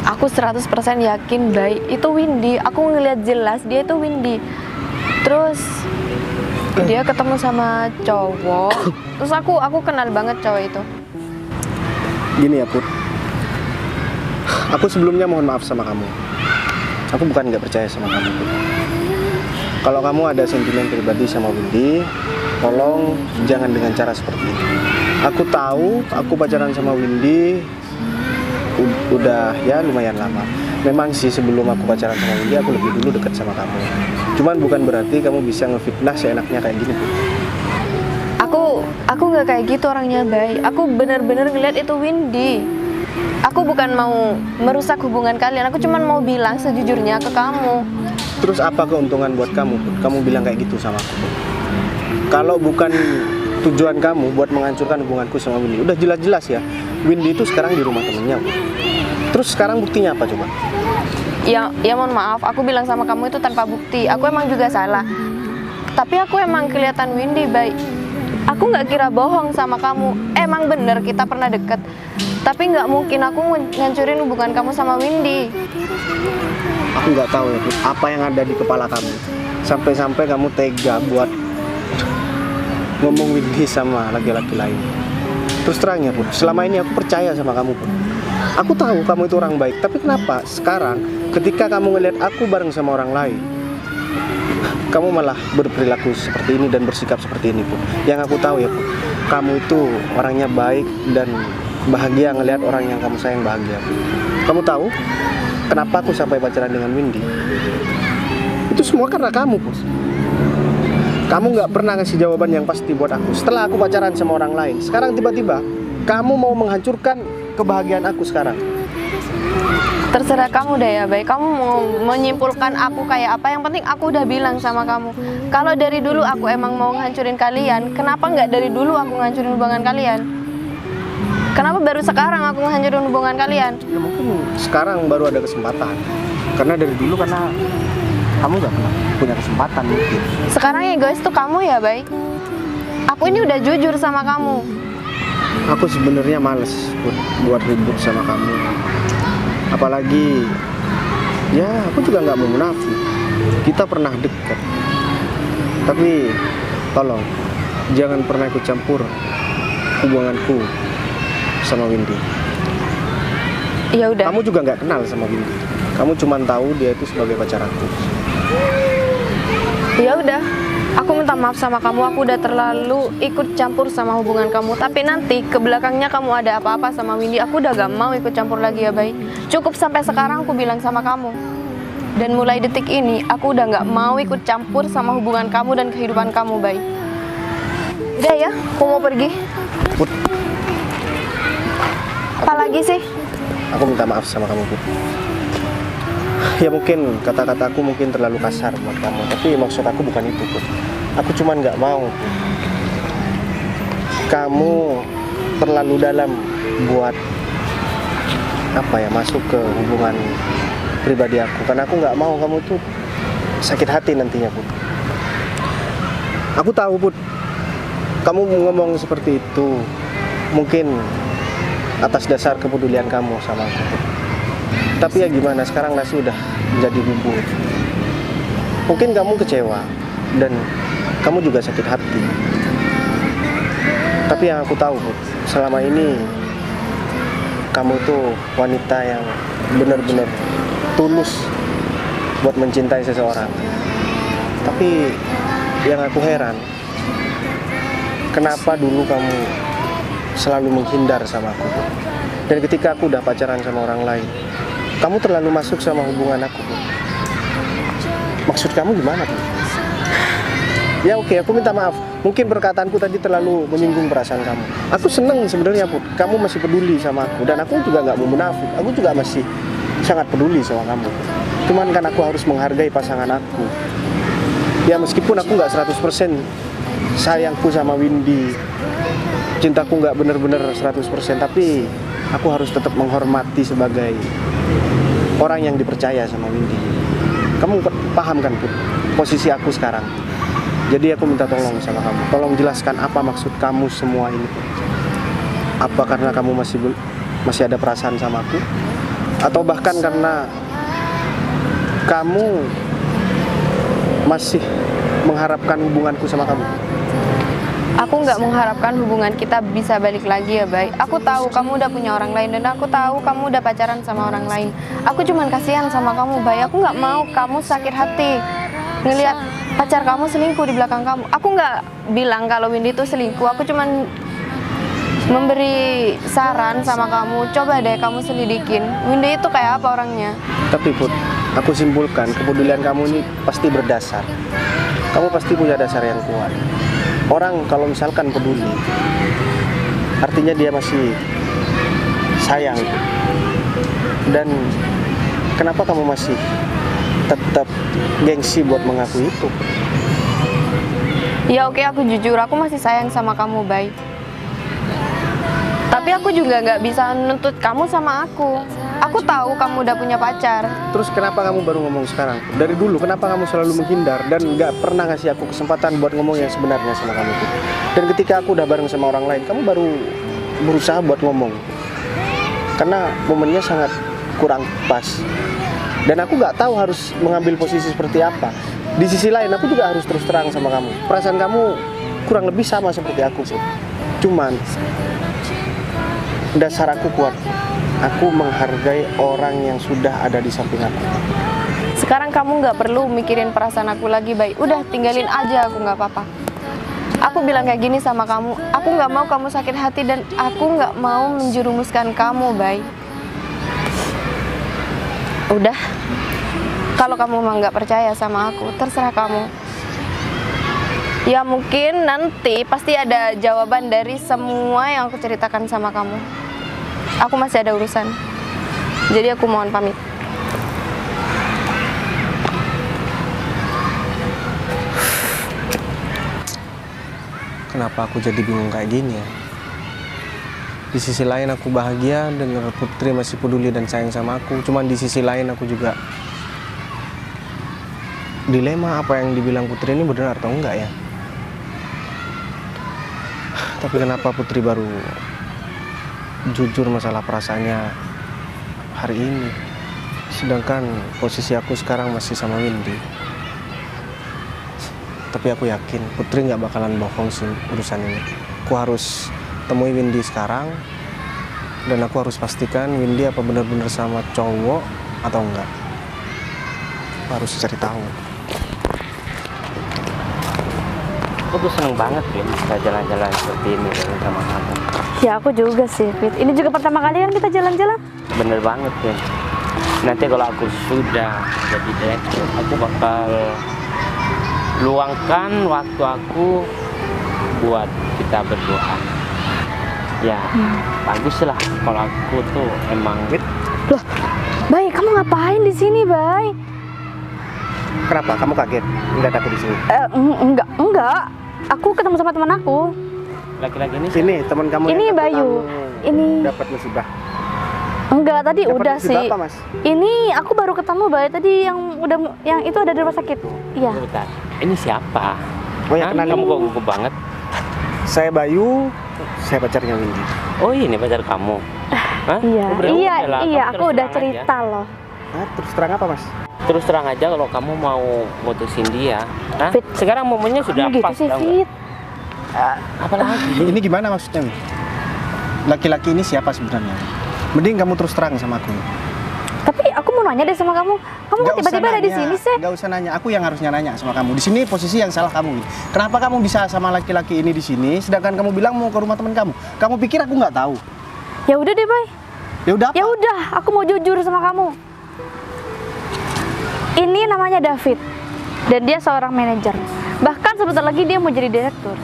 aku 100% yakin, Bay. Itu Windy. Aku ngeliat jelas dia itu Windy. Terus dia ketemu sama cowok. Terus aku kenal banget cowok itu. Gini ya, Put. Aku sebelumnya mohon maaf sama kamu. Aku bukan nggak percaya sama kamu, Put. Kalau kamu ada sentimen pribadi sama Windy, tolong jangan dengan cara seperti ini. Aku tahu aku pacaran sama Windy udah ya lumayan lama. Memang sih sebelum aku pacaran sama Windy, aku lebih dulu dekat sama kamu. Cuman bukan berarti kamu bisa ngefitnah seenaknya kayak gini, Put. Aku nggak kayak gitu orangnya, Bay. Aku bener-bener ngeliat itu Windy. Aku bukan mau merusak hubungan kalian. Aku cuman mau bilang sejujurnya ke kamu. Terus apa keuntungan buat kamu, Put? Kamu bilang kayak gitu sama aku, Put. Kalau bukan tujuan kamu buat menghancurkan hubunganku sama Windy, udah jelas-jelas ya, Windy itu sekarang di rumah temennya, Put. Terus sekarang buktinya apa coba? Ya mohon maaf, aku bilang sama kamu itu tanpa bukti. Aku emang juga salah. Tapi aku emang kelihatan Windy, Bay. Aku nggak kira bohong sama kamu. Emang bener kita pernah deket. Tapi nggak mungkin aku ngancurin hubungan kamu sama Windy. Aku nggak tahu ya, Put, apa yang ada di kepala kamu. Sampai-sampai kamu tega buat ngomong Windy sama laki-laki lain. Terus terang ya, Put, selama ini aku percaya sama kamu, Put. Aku tahu kamu itu orang baik, tapi kenapa sekarang ketika kamu ngelihat aku bareng sama orang lain, kamu malah berperilaku seperti ini dan bersikap seperti ini, Put. Yang aku tahu ya, Put, kamu itu orangnya baik dan bahagia ngelihat orang yang kamu sayang bahagia, Put. Kamu tahu kenapa aku sampai pacaran dengan Windy? Itu semua karena kamu, Put. Kamu nggak pernah ngasih jawaban yang pasti buat aku. Setelah aku pacaran sama orang lain, sekarang tiba-tiba kamu mau menghancurkan kebahagiaan aku sekarang. Terserah kamu deh ya, Bay. Kamu mau menyimpulkan aku kayak apa, yang penting aku udah bilang sama kamu. Kalau dari dulu aku emang mau ngancurin kalian, kenapa nggak dari dulu aku ngancurin hubungan kalian? Kenapa baru sekarang aku ngancurin hubungan kalian? Ya mungkin sekarang baru ada kesempatan. Karena dari dulu karena kamu nggak pernah punya kesempatan mungkin. Sekarang ya guys tuh kamu ya, Bay. Aku ini udah jujur sama kamu. Aku sebenarnya males buat ribut sama kamu. Apalagi ya aku juga nggak mau munafik. Kita pernah dekat. Tapi tolong jangan pernah ikut campur hubunganku sama Windy. Ya udah. Kamu juga nggak kenal sama Windy. Kamu cuma tahu dia itu sebagai pacar aku. Ya udah. Aku minta maaf sama kamu, aku udah terlalu ikut campur sama hubungan kamu. Tapi nanti ke belakangnya kamu ada apa-apa sama Windy, aku udah gak mau ikut campur lagi ya, Bay. Cukup sampai sekarang aku bilang sama kamu. Dan mulai detik ini, aku udah gak mau ikut campur sama hubungan kamu dan kehidupan kamu, Bay. Udah ya, aku mau pergi. Put, Apa lagi sih? aku minta maaf sama kamu, Put. Ya mungkin kata-kataku mungkin terlalu kasar buat kamu, tapi maksud aku bukan itu, Put. Aku cuman nggak mau, Put, kamu terlalu dalam buat apa ya, masuk ke hubungan pribadi aku. Karena aku nggak mau kamu tuh sakit hati nantinya, Put. Aku tahu, Put, kamu ngomong seperti itu mungkin atas dasar kepedulian kamu sama aku, Put. Tapi ya gimana, sekarang nasi udah jadi bubur. Mungkin kamu kecewa dan kamu juga sakit hati. Tapi yang aku tahu, Put, selama ini kamu tuh wanita yang benar-benar tulus buat mencintai seseorang. Tapi yang aku heran, kenapa dulu kamu selalu menghindar sama aku, Put? Dan ketika aku udah pacaran sama orang lain, kamu terlalu masuk sama hubungan aku, Put. Maksud kamu gimana tuh? Ya oke, aku minta maaf. Mungkin perkataanku tadi terlalu menyinggung perasaan kamu. Aku seneng sebenarnya Put, kamu masih peduli sama aku. Dan aku juga nggak mau munafik. Aku juga masih sangat peduli sama kamu. Cuman kan aku harus menghargai pasangan aku. Ya meskipun aku nggak 100% sayangku sama Windy, cintaku nggak bener-bener 100%, tapi aku harus tetap menghormati sebagai orang yang dipercaya sama Windy. Kamu paham kan Put, posisi aku sekarang? Jadi aku minta tolong sama kamu, tolong jelaskan apa maksud kamu semua ini. Apa karena kamu masih ada perasaan sama aku? Atau bahkan karena kamu masih mengharapkan hubunganku sama kamu? Aku nggak mengharapkan hubungan kita bisa balik lagi ya, Bay. Aku tahu kamu udah punya orang lain dan aku tahu kamu udah pacaran sama orang lain. Aku cuman kasihan sama kamu, Bay. Aku nggak mau kamu sakit hati ngelihat pacar kamu selingkuh di belakang kamu. Aku nggak bilang kalau Windy itu selingkuh. Aku cuman memberi saran sama kamu. Coba deh kamu selidikin Windy itu kayak apa orangnya. Tapi Put, aku simpulkan kepedulian kamu ini pasti berdasar. Kamu pasti punya dasar yang kuat. Orang kalau misalkan peduli, artinya dia masih sayang. Dan kenapa kamu masih tetap gengsi buat mengakui itu? Ya oke, aku jujur, aku masih sayang sama kamu, Bay. Tapi aku juga nggak bisa nuntut kamu sama aku. Aku tahu kamu udah punya pacar. Terus kenapa kamu baru ngomong sekarang? Dari dulu kenapa kamu selalu menghindar dan nggak pernah ngasih aku kesempatan buat ngomong yang sebenarnya sama kamu itu? Dan ketika aku udah bareng sama orang lain, kamu baru berusaha buat ngomong. Karena momennya sangat kurang pas. Dan aku nggak tahu harus mengambil posisi seperti apa. Di sisi lain aku juga harus terus terang sama kamu. Perasaan kamu kurang lebih sama seperti aku sih. Cuman dasar aku kuat. Aku menghargai orang yang sudah ada di samping aku. Sekarang kamu nggak perlu mikirin perasaan aku lagi, Bay. Udah tinggalin aja aku, nggak apa-apa. Aku bilang kayak gini sama kamu. Aku nggak mau kamu sakit hati dan aku nggak mau menjerumuskan kamu, Bay. Udah. Kalau kamu memang nggak percaya sama aku, terserah kamu. Ya mungkin nanti pasti ada jawaban dari semua yang aku ceritakan sama kamu. Aku masih ada urusan. Jadi aku mohon pamit. Kenapa aku jadi bingung kayak gini ya? Di sisi lain aku bahagia dengar Putri masih peduli dan sayang sama aku. Cuman di sisi lain aku juga dilema apa yang dibilang Putri ini benar atau enggak ya. Tapi kenapa Putri baru jujur masalah perasaannya hari ini, sedangkan posisi aku sekarang masih sama Windy. Tapi aku yakin Putri nggak bakalan bohong sih urusan ini. Aku harus temui Windy sekarang dan aku harus pastikan Windy apa benar-benar sama cowok atau enggak. Aku harus cari tahu. Aku tuh seneng banget ya bisa jalan-jalan seperti ini sama kamu. Ya aku juga sih, Fit. Ini juga pertama kali kan kita jalan-jalan. Bener banget ya. Nanti kalau aku sudah jadi direktur, aku bakal luangkan waktu aku buat kita berdua. Ya, bagus lah kalau aku tuh emang. Loh, Bay, kamu ngapain di sini, Bay? Kenapa? Kamu kaget? Enggak aku di sini. Enggak. Aku ketemu sama teman aku. Laki-laki ini Sini teman kamu. Ini yang Bayu. kamu Ini. dapat musibah. Enggak, tadi Dapat udah musibah sih. apa, Mas? Ini aku baru ketemu, Bay. Tadi yang itu ada di rumah sakit. Iya. Bentar. Ini siapa? Oh ya, Hah? kenalin. Kamu kok gugup banget? Saya Bayu, saya pacarnya Windy. Oh ini pacar kamu? Hah? Iya. Oh, berarti Iya, udah lah, iya, kamu aku terus udah terang cerita aja. loh. Hah, terus terang apa, Mas? Terus terang aja kalau kamu mau mutusin dia. Hah? Fit. Sekarang momennya sudah Kamu gitu pas sih, tau Fit. nggak? Apalagi? Ini gimana maksudnya, Wi? Laki-laki ini siapa sebenarnya? Mending kamu terus terang sama aku. Tapi aku mau nanya deh sama kamu. Kamu kok tiba-tiba ada di sini sih? Gak usah nanya, aku yang harusnya nanya sama kamu. Di sini posisi yang salah kamu. Kenapa kamu bisa sama laki-laki ini di sini, sedangkan kamu bilang mau ke rumah teman kamu? Kamu pikir aku nggak tahu? Ya udah deh, Bay. Ya udah. Ya udah, aku mau jujur sama kamu. Ini namanya David. dan dia seorang manajer. Bahkan sebentar lagi dia mau jadi direktur.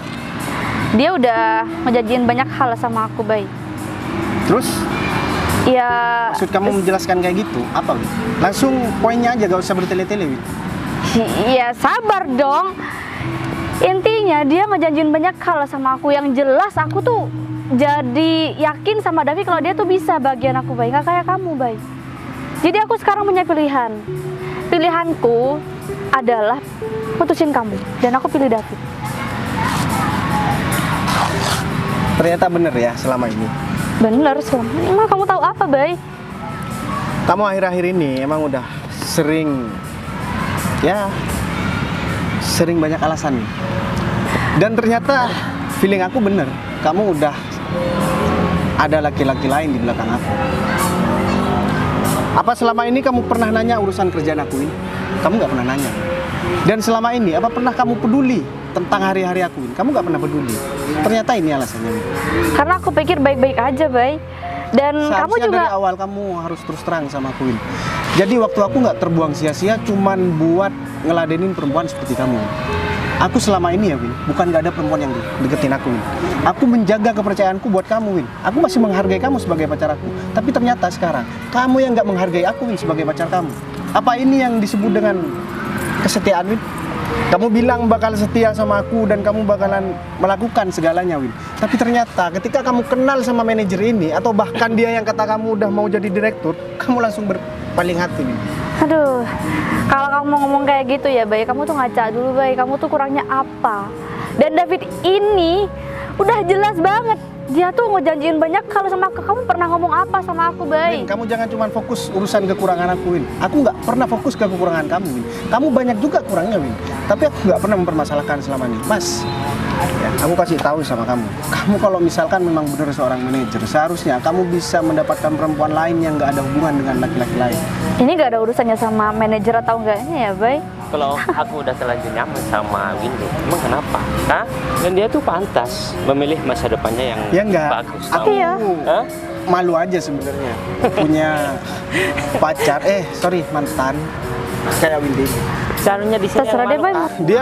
Dia udah ngejanjiin banyak hal sama aku, Bay. Terus Ya, maksud kamu menjelaskan kayak gitu apa, Win? Langsung poinnya aja, gak usah bertele-tele, Win. ya sabar dong. Intinya dia ngejanjiin banyak hal sama aku. Yang jelas aku tuh jadi yakin sama Davi kalau dia tuh bisa bagian aku, Bay. Gak kayak kamu, Bay. Jadi aku sekarang punya pilihan. Pilihanku adalah putusin kamu, dan aku pilih Davi. Ternyata bener ya selama ini. Bener, selama ini emang kamu tahu apa, Bay? Kamu akhir-akhir ini emang udah sering banyak alasan. Dan ternyata feeling aku bener, kamu udah ada laki-laki lain di belakang aku. Apa selama ini kamu pernah nanya urusan kerjaan aku ini? Kamu gak pernah nanya. Dan selama ini apa pernah kamu peduli tentang hari-hari aku ini? Kamu gak pernah peduli. Ternyata ini alasannya, Win. Karena aku pikir baik-baik aja, Bay. Dan kamu Seharusnya juga dari awal kamu harus terus terang sama aku, Win. Jadi waktu aku nggak terbuang sia-sia cuman buat ngeladenin perempuan seperti kamu. Aku selama ini ya, Win, bukan nggak ada perempuan yang deketin aku, Win. Aku menjaga kepercayaanku buat kamu, Win. Aku masih menghargai kamu sebagai pacar aku. Tapi ternyata sekarang kamu yang nggak menghargai aku, Win, sebagai pacar kamu. Apa ini yang disebut dengan kesetiaan, Win? Kamu bilang bakal setia sama aku dan kamu bakalan melakukan segalanya, Win. Tapi ternyata ketika kamu kenal sama manajer ini, atau bahkan dia yang kata kamu udah mau jadi direktur, kamu langsung berpaling hati, Win. aduh, kalau kamu ngomong kayak gitu ya, Bay, kamu tuh ngaca dulu, Bay. Kamu tuh kurangnya apa? Dan David ini udah jelas banget. Dia tuh ngejanjiin banyak kalau sama aku. Kamu pernah ngomong apa sama aku, Bay? Win, kamu jangan cuma fokus urusan kekurangan aku, Win. Aku nggak pernah fokus ke kekurangan kamu, Win. Kamu banyak juga kurangnya, Win. Tapi aku nggak pernah mempermasalahkan selama ini, Mas. Ya, aku kasih tahu sama kamu. Kamu kalau misalkan memang benar seorang manajer, seharusnya kamu bisa mendapatkan perempuan lain yang nggak ada hubungan dengan laki-laki lain. Ini gak ada urusannya sama manajer atau enggaknya ya, Bay? Kalau aku udah terlanjur nyaman sama Windy, emang kenapa? Hah? Dan dia tuh pantas memilih masa depannya yang Ya enggak. bagus. Aku Iya. Hah? malu aja sebenarnya punya pacar, mantan kayak Windy. Seharusnya di sini Terserah deh, Bay. Dia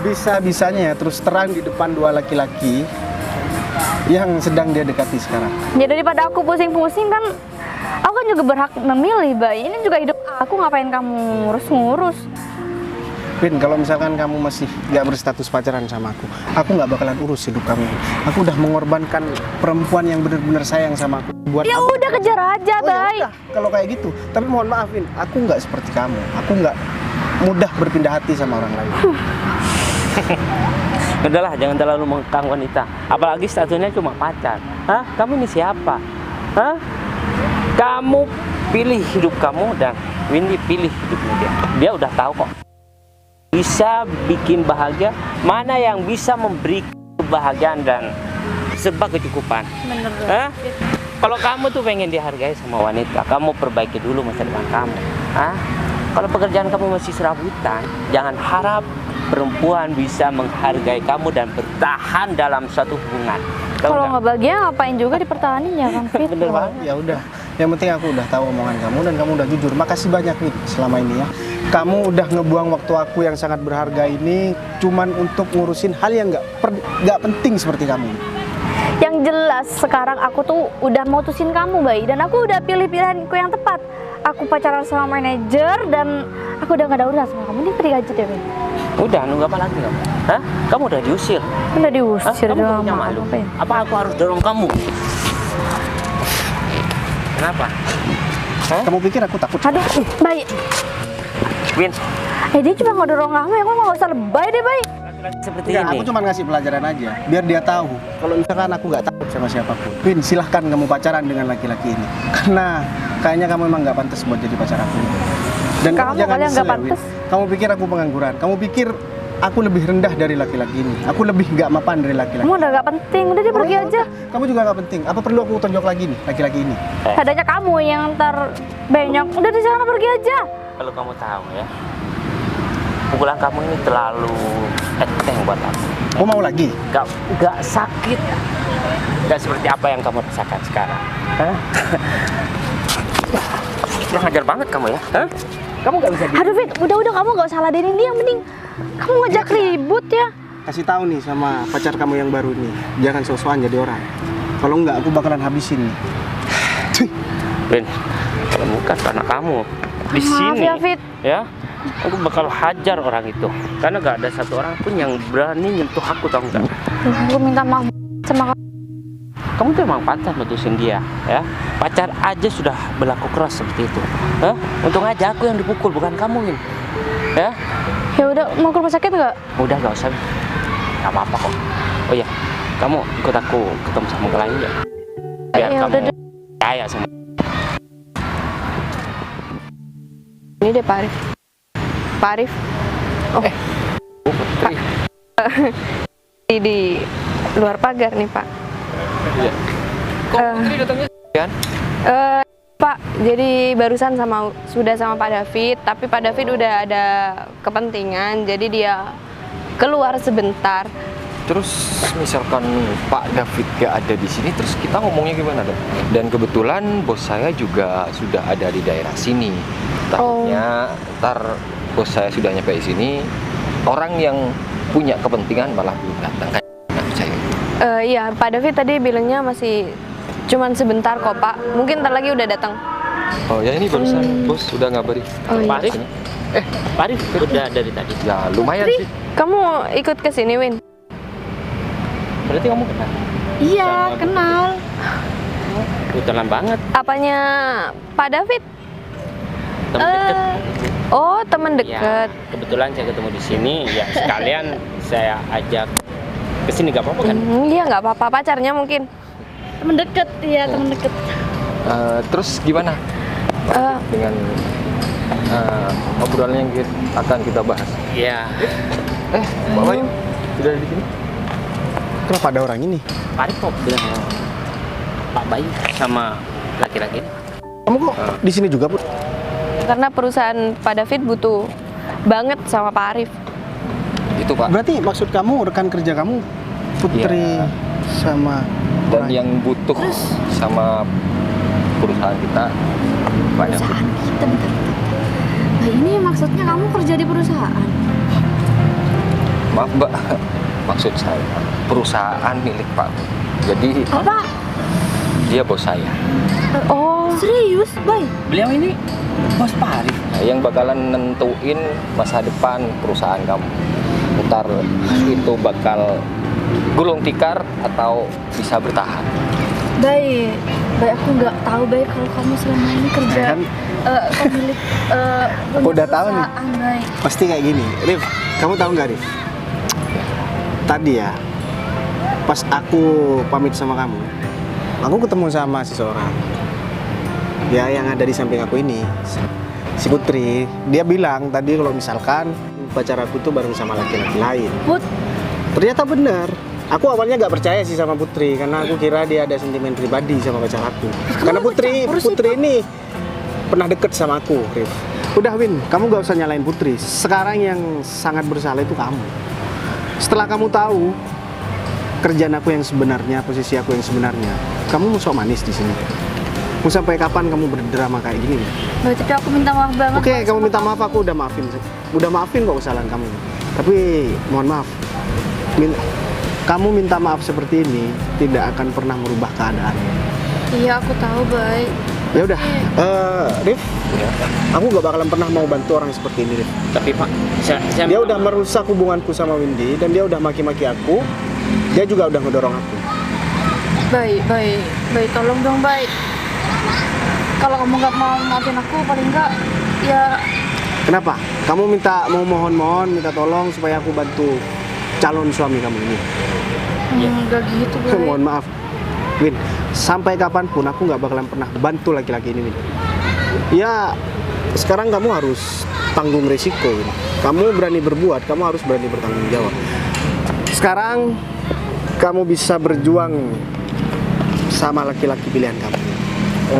bisa-bisanya ya terus terang di depan dua laki-laki yang sedang dia dekati sekarang. Ya daripada aku pusing-pusing kan, aku kan juga berhak memilih, Bay. Ini juga hidup aku, ngapain kamu ngurus-ngurus? Win, kalau misalkan kamu masih gak berstatus pacaran sama aku gak bakalan urus hidup kamu. Aku udah mengorbankan perempuan yang benar-benar sayang sama aku buat Ya aku. udah kejar aja, Oh, Bay. ya udah, kalau kayak gitu. Tapi mohon maaf, Win, aku nggak seperti kamu. Aku nggak mudah berpindah hati sama orang lain. Udahlah, jangan terlalu mengekang wanita. Apalagi statusnya cuma pacar. Hah? Kamu ini siapa? Hah? Kamu pilih hidup kamu dan Windy pilih hidupnya dia. Dia udah tahu kok. Bisa bikin bahagia, mana yang bisa memberi kebahagiaan dan serba kecukupan. Bener. Hah? Kalau kamu tuh pengen dihargai sama wanita, kamu perbaiki dulu masa depan kamu. Hah? Kalau pekerjaan kamu masih serabutan, jangan harap perempuan bisa menghargai kamu dan bertahan dalam suatu hubungan. Tahu Kalau nggak? nggak bahagia ngapain juga dipertahanin ya, Kang Fit? Bener banget. Ya udah, yang penting aku udah tahu omongan kamu dan kamu udah jujur. Makasih banyak, Win, selama ini ya. Kamu udah ngebuang waktu aku yang sangat berharga ini cuman untuk ngurusin hal yang nggak penting seperti kamu. Yang jelas sekarang aku tuh udah mutusin kamu, Bay, dan aku udah pilih pilihanku yang tepat. Aku pacaran sama manajer dan aku udah gak ada urusan sama kamu. Ini pergi aja deh, Bay. Udah, nunggu apa lagi kamu? Hah? Kamu udah diusir. Udah Hah? diusir Kamu sama punya malu? apa ya? Apa aku harus dorong kamu? Kenapa? Hah? Kamu pikir aku takut? Aduh, Bay. Win, Dia cuma ngedorong kamu, ya kamu gak usah lebay deh, Bay. laki-laki seperti Enggak, ini. aku cuma ngasih pelajaran aja biar dia tahu kalau misalkan aku nggak takut sama siapapun. Win, silahkan kamu pacaran dengan laki-laki ini karena kayaknya kamu emang nggak pantas buat jadi pacar aku. Dan Kamu jangan kali yang nyesel nggak ya, Win. pantas. Kamu pikir aku pengangguran? Kamu pikir aku lebih rendah dari laki-laki ini? Aku lebih nggak mapan dari laki-laki. Kamu udah gak penting, udah dia pergi aja. Kamu juga nggak penting. Apa perlu aku tonjok lagi nih laki-laki ini? Adanya kamu yang ntar banyak. Udah di sana pergi aja. Kalau kamu tahu ya, pukulan kamu ini terlalu enteng buat aku. Kamu mau lagi? Gak sakit. Gak seperti apa yang kamu rasakan sekarang. Hah? Kurang ajar banget kamu ya. Hah? Kamu nggak bisa Aduh Fit, udah kamu nggak usah ladenin dia, mending kamu ngajak ribut ya. kasih tahu nih sama pacar kamu yang baru nih, jangan sok-sokan jadi orang. Kalau nggak aku bakalan habisin nih. Win, kalau bukan karena kamu di Maaf sini, ya, Fit. ya, aku bakal hajar orang itu. Karena gak ada satu orang pun yang berani nyentuh aku, tau nggak? Aku minta maaf sama kamu. Kamu tuh emang pantas mutusin dia, ya. Pacar aja sudah berlaku keras seperti itu. Hah? Untung aja aku yang dipukul, bukan kamu, Win. Ya? Ya udah, mau ke rumah sakit nggak? Udah gak usah, Win. Gak apa-apa kok. Oh iya, kamu ikut aku ketemu sama klien ya? Biar Ya kamu udah deh. percaya sama. Ini deh Pak Arif. Pak Arif. Oh, Putri. di luar pagar nih Pak. Iya. Kok Putri datangnya kan? Pak, jadi barusan sudah sama Pak David, tapi Pak David udah ada kepentingan, jadi dia keluar sebentar. Terus misalkan Pak David gak ada di sini, terus kita ngomongnya gimana dong? Dan kebetulan bos saya juga sudah ada di daerah sini. Takutnya ntar bos saya sudah nyampe di sini, orang yang punya kepentingan malah belum datang, kan? Nggak percaya. Iya, Pak David tadi bilangnya masih cuman sebentar kok Pak. Mungkin ntar lagi udah datang. Oh ya, ini barusan bos sudah ngabari. Oh, iya. Pak Arif? Pak Arif udah dari tadi. Ya lumayan sih. Kamu ikut ke sini, Win? Berarti kamu kenal? Iya, Sama kenal. Kebetulan banget, Apanya Pak David? teman deket. Oh, teman Ya, deket. kebetulan saya ketemu di sini, ya sekalian saya ajak ke sini, gak apa-apa kan? Iya, nggak apa-apa. Pacarnya mungkin. Temen deket, iya temen deket. Terus gimana dengan obrolan yang akan kita bahas? Iya. Pak Bayu sudah ada di sini? Kenapa ada orang ini? Pak Arif kok bilang Pak Bayu sama laki-laki ini? Kamu kok di sini juga, Put? Karena perusahaan Pak David butuh banget sama Pak Arif. Itu Pak. Berarti maksud kamu rekan kerja kamu Putri Iya. sama Dan orang yang butuh sama perusahaan kita Pak David. Perusahaan kita, bentar. Nah, ini maksudnya kamu kerja di perusahaan? Maaf Mbak, maksud saya perusahaan milik Pak. Jadi Apa? dia bos saya. Oh, Serius, Bay? Beliau ini bos Pak Arif. Nah, yang bakalan nentuin masa depan perusahaan kamu. Ntar itu bakal gulung tikar atau bisa bertahan. Bay, aku nggak tahu Bay kalau kamu selama ini kerja Ya kan? pemilik punya Udah tahu nih. perusahaan, Bay. pasti kayak gini. Rif, kamu tahu nggak Rif? Tadi ya, pas aku pamit sama kamu, aku ketemu sama seseorang. Ya, yang ada di samping aku ini, si Putri. Dia bilang tadi kalau misalkan pacar aku tuh bareng sama laki-laki lain. Put, Ternyata benar. Aku awalnya nggak percaya sih sama Putri karena aku kira dia ada sentimen pribadi sama pacar aku. Karena Putri ini pernah deket sama aku, Rif. Udah Win, kamu gak usah nyalain Putri. Sekarang yang sangat bersalah itu kamu. Setelah kamu tahu kerjaan aku yang sebenarnya, posisi aku yang sebenarnya, kamu mau sok manis di sini. Mau sampai kapan kamu berdrama kayak gini? Bay, tapi aku minta maaf banget. Oke, Bay, kamu sama minta maaf, aku udah maafin kok kesalahan kamu. Tapi mohon maaf, kamu minta maaf seperti ini tidak akan pernah merubah keadaan. Iya, aku tahu, Bay. Ya udah, Rif, aku gak bakalan pernah mau bantu orang seperti ini, Rif. Tapi Pak, saya Dia udah merusak hubunganku sama Windy dan dia udah maki-maki aku. Dia juga udah ngedorong aku. Bay, tolong dong, Bay. Kalau kamu nggak mau maafin aku, paling nggak ya. Kenapa? Kamu mau mohon minta tolong supaya aku bantu calon suami kamu ini. Nggak gitu, Bay. Mohon maaf, Win. Sampai kapanpun aku nggak bakalan pernah bantu laki-laki ini, Win. Ya, sekarang kamu harus tanggung resiko, Win. Kamu berani berbuat, kamu harus berani bertanggung jawab. Sekarang kamu bisa berjuang sama laki-laki pilihan kamu.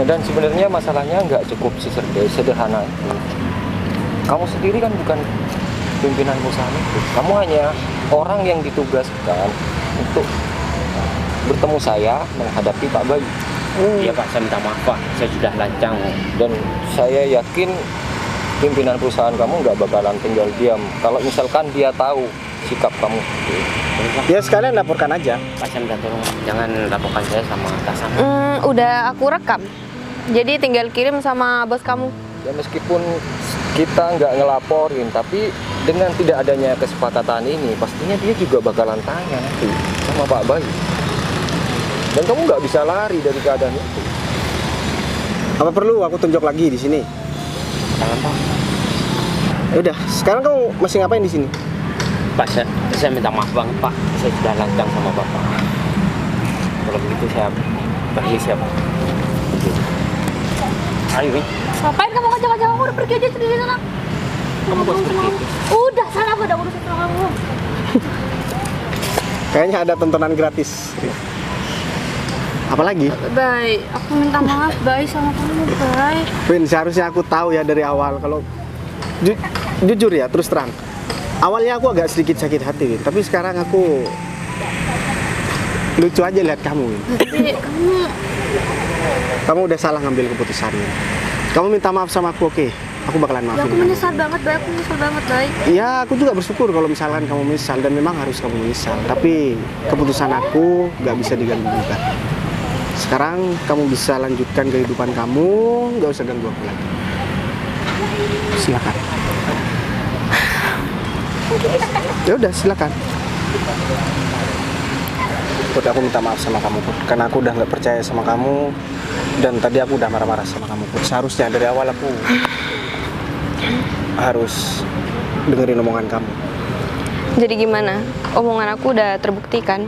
Dan sebenarnya masalahnya nggak cukup sederhana itu. Kamu sendiri kan bukan pimpinan perusahaan itu. Kamu hanya orang yang ditugaskan untuk bertemu saya menghadapi Pak Bayu. Iya Pak, saya minta maaf Pak, saya sudah lancang. Dan saya yakin pimpinan perusahaan kamu nggak bakalan tinggal diam kalau misalkan dia tahu sikap kamu. Ya sekalian laporkan aja. Pak saya minta tolong, jangan laporkan saya sama atasan. Udah aku rekam. Jadi tinggal kirim sama bos kamu. Ya meskipun kita nggak ngelaporin, tapi dengan tidak adanya kesepakatan ini, pastinya dia juga bakalan tanya nanti sama Pak Bayu. Dan kamu nggak bisa lari dari keadaan itu. Apa perlu aku tunjuk lagi di sini? Jangan Pak. Ya udah, sekarang kamu masih ngapain di sini? Pak, saya minta maaf banget Pak, saya sudah lancang sama Bapak. Kalau begitu saya pergi siapa? Ayo, Wi. Ngapain kamu ngajak-ngajak aku? Udah pergi aja sendiri sana. Kamu kok seperti itu? Udah, sana aku udah urusan sama kamu. Kayaknya ada tontonan gratis. Apalagi? Baik, aku minta maaf baik sama kamu, baik. Win, seharusnya aku tahu ya dari awal kalau jujur ya, terus terang. Awalnya aku agak sedikit sakit hati, Win. Tapi sekarang aku lucu aja lihat kamu, Win. Tapi Kamu udah salah ngambil keputusan, Win. Kamu minta maaf sama aku, oke? Aku bakalan ya maafin aku kamu. menyesal banget, baik. Aku menyesal banget, baik. Ya, aku juga bersyukur kalau misalkan kamu menyesal dan memang harus kamu menyesal. Tapi keputusan aku nggak bisa diganggu-gugat. Sekarang kamu bisa lanjutkan kehidupan kamu, nggak usah ganggu aku lagi. Silakan. Ya udah, silakan. Put, aku minta maaf sama kamu, Put. Karena aku udah nggak percaya sama kamu dan tadi aku udah marah-marah sama kamu, Put. Seharusnya dari awal aku harus dengerin omongan kamu. Jadi gimana? Omongan aku udah terbuktikan.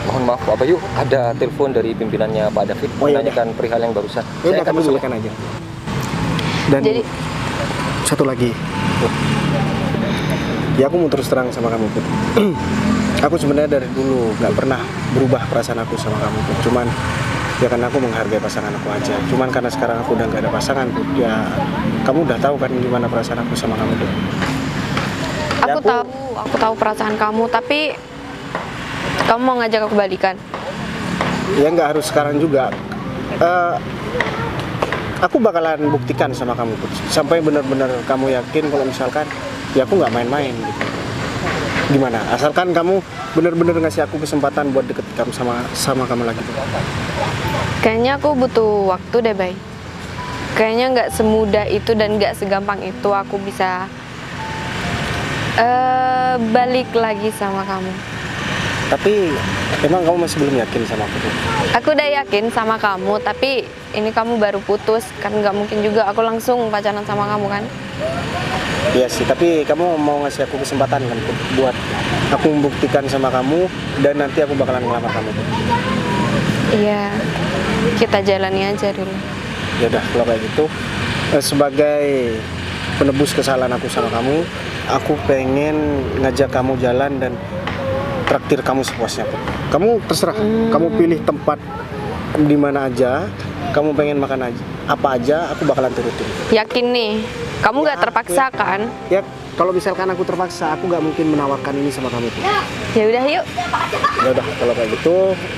Mohon maaf Pak Bayu, ada telepon dari pimpinannya Pak David Oh, iya. menanyakan perihal yang barusan. Ya udah, Saya akan kamu dulu ya. silakan aja. Dan Jadi satu lagi, Put. Ya aku mau terus terang sama kamu, Put. Aku sebenarnya dari dulu nggak pernah berubah perasaan aku sama kamu, Put. Cuman ya karena aku menghargai pasangan aku aja. Cuman karena sekarang aku udah nggak ada pasangan, Put. Ya kamu udah tahu kan gimana perasaan aku sama kamu, Put. Ya, aku tahu perasaan kamu, tapi kamu mau ngajak aku balikan. Ya nggak harus sekarang juga. Aku bakalan buktikan sama kamu, Put. Sampai benar-benar kamu yakin kalau misalkan ya aku nggak main-main gitu. Gimana? Asalkan kamu benar-benar ngasih aku kesempatan buat deket kamu sama kamu lagi, Put. Kayaknya aku butuh waktu deh, Bay. Kayaknya nggak semudah itu dan nggak segampang itu aku bisa balik lagi sama kamu. Tapi emang kamu masih belum yakin sama aku, Put? Aku udah yakin sama kamu, tapi ini kamu baru putus, kan nggak mungkin juga aku langsung pacaran sama kamu kan? Iya sih, tapi kamu mau ngasih aku kesempatan kan, Put, buat aku membuktikan sama kamu dan nanti aku bakalan ngelamar kamu, Put. Iya, kita jalani aja dulu. Ya udah, kalau kayak gitu, sebagai penebus kesalahan aku sama kamu, aku pengen ngajak kamu jalan dan traktir kamu sepuasnya, Put. Kamu terserah, kamu pilih tempat di mana aja, kamu pengen makan aja, apa aja, aku bakalan turutin. Yakin nih, kamu nggak terpaksa kan? Ya, kalau misalkan aku terpaksa, aku nggak mungkin menawarkan ini sama kamu, Put. Ya udah yuk. Ya udah, kalau kayak gitu,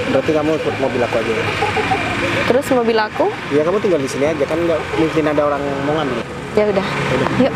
berarti kamu ikut mobil aku aja. Ya? Terus mobil aku? Ya kamu tinggal di sini aja, kan nggak mungkin ada orang mau ngambil. Ya udah. Ya udah. Yuk.